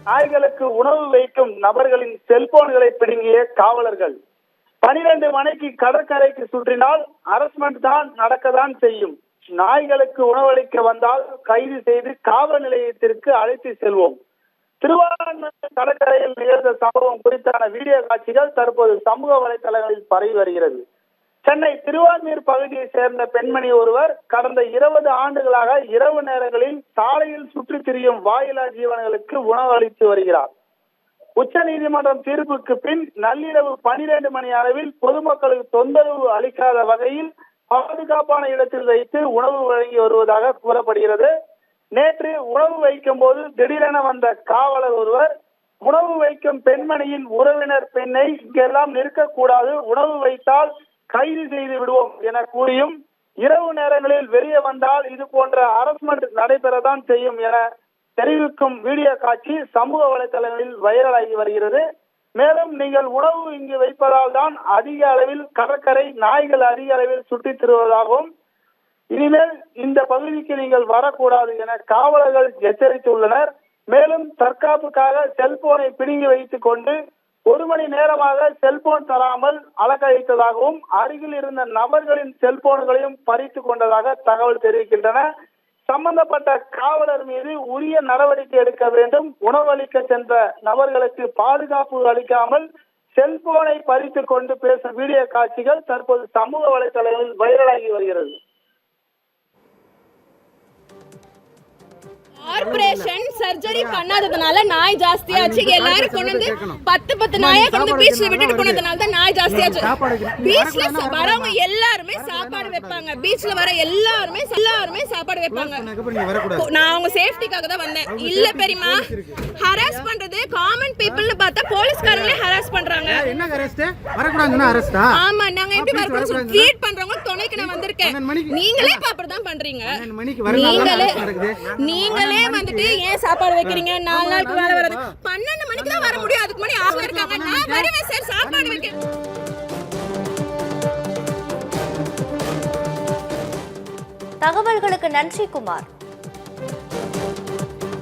நாய்களுக்கு உணவு வைக்கும் நபர்களின் செல்போன்களை பிடுங்கிய காவலர்கள். 12 மணிக்கு கடற்கரைக்கு சுற்றினால் ஹரஸ்மெண்ட் தான் நடக்கத்தான் செய்யும். நாய்களுக்கு உணவளிக்க வந்தால் கைது செய்து காவல் நிலையத்திற்கு அழைத்து செல்வோம். திருவாரூர் கடற்கரையில் நிகழ்ந்த சம்பவம் குறித்தான வீடியோ காட்சிகள் தற்போது சமூக வலைதளங்களில் பரவி வருகிறது. சென்னை திருவான்மியூர் பகுதியை சேர்ந்த பெண்மணி ஒருவர் கடந்த 20 ஆண்டுகளாக இரவு நேரங்களில் சாலையில் சுற்றித் திரியும் வாயிலா ஜீவன்களுக்கு உணவு அளித்து வருகிறார். உச்ச நீதிமன்றம் தீர்ப்புக்கு பின் நள்ளிரவு 12 மணி அளவில் பொதுமக்களுக்கு தொந்தரவு அளிக்காத வகையில் பாதுகாப்பான இடத்தில் வைத்து உணவு வழங்கி வருவதாக கூறப்படுகிறது. நேற்று உணவு வைக்கும் போது திடீரென வந்த காவலர் ஒருவர் உணவு வைக்கும் பெண்மணியின் உறவினர் பெண்ணை இங்கெல்லாம் நிற்கக்கூடாது, உணவு வைத்தால் கைது செய்து விடுவோம் என கூறியும் இரவு நேரங்களில் வெளியே வந்தால் இது போன்ற ஹரஸ்மெண்ட் நடைபெறத்தான் செய்யும் என தெரிவிக்கும் வீடியோ காட்சி சமூக வலைதளங்களில் வைரலாகி வருகிறது. மேலும் நீங்கள் உணவு இங்கு வைப்பதால் தான் அதிக அளவில் கடற்கரை நாய்கள் அதிக அளவில் சுற்றித் திருவதாகவும் இனிமேல் இந்த பகுதிக்கு நீங்கள் வரக்கூடாது என காவலர்கள் எச்சரித்துள்ளனர். மேலும் தற்காப்புக்காக செல்போனை பிடுங்கி வைத்துக் கொண்டு 1 மணி நேரமாக செல்போன் தராமல் அலக்கழித்ததாகவும் அருகில் இருந்த நபர்களின் செல்போன்களையும் பறித்து கொண்டதாக தகவல் தெரிவிக்கின்றன. சம்பந்தப்பட்ட காவலர் மீது உரிய நடவடிக்கை எடுக்க வேண்டும். உணவளிக்க சென்ற நபர்களுக்கு பாதுகாப்பு அளிக்காமல் செல்போனை பறித்து கொண்டு பேசும் வீடியோ காட்சிகள் தற்போது சமூக வலைதளங்களில் வைரலாகி வருகிறது. ஆபரேஷன் சர்ஜரி பண்ணாததுனால நாய் ஜாஸ்தியாச்சு. எல்லாரும் கொண்டு வந்து 10 நாயை கொண்டு பீச்ல விட்டுட்டு போனதுனால தான் நாய் ஜாஸ்தியாச்சு. பீச்ல வரவங்க எல்லாருமே சாப்பாடு வைப்பாங்க. பீச்ல வர எல்லாருமே சாப்பாடு வைப்பாங்க. நான் அவங்க சேஃப்டிக்காக தான் வந்தேன். இல்ல பெரியமா, ஹராஸ் பண்றது காமன் பீப்பிள்னு பார்த்தா போலீஸ்காரங்களே ஹராஸ் பண்றாங்க. என்ன அரெஸ்ட் வரக்கூடாதுன்னா அரெஸ்டா? ஆமா, நாங்க எப்படி வரக்கூடாது ஃபீட் பண்றவங்க துணைக்கு நான் வந்திருக்கேன். நீங்களே பாப்பற தான் பண்றீங்க. நீங்களே வந்துட்டு ஏன் சாப்பாடு வைக்கிறீங்க? 4 நாளுக்கு வேலை வரது 12 மணிக்கு தான் வர முடியும். அதுக்கு முன்னாடி ஆஃப் இருக்காங்க. நான் வருவேன் சார், சாப்பாடு வைக்க. தகவல்களுக்கு நன்றி குமார்.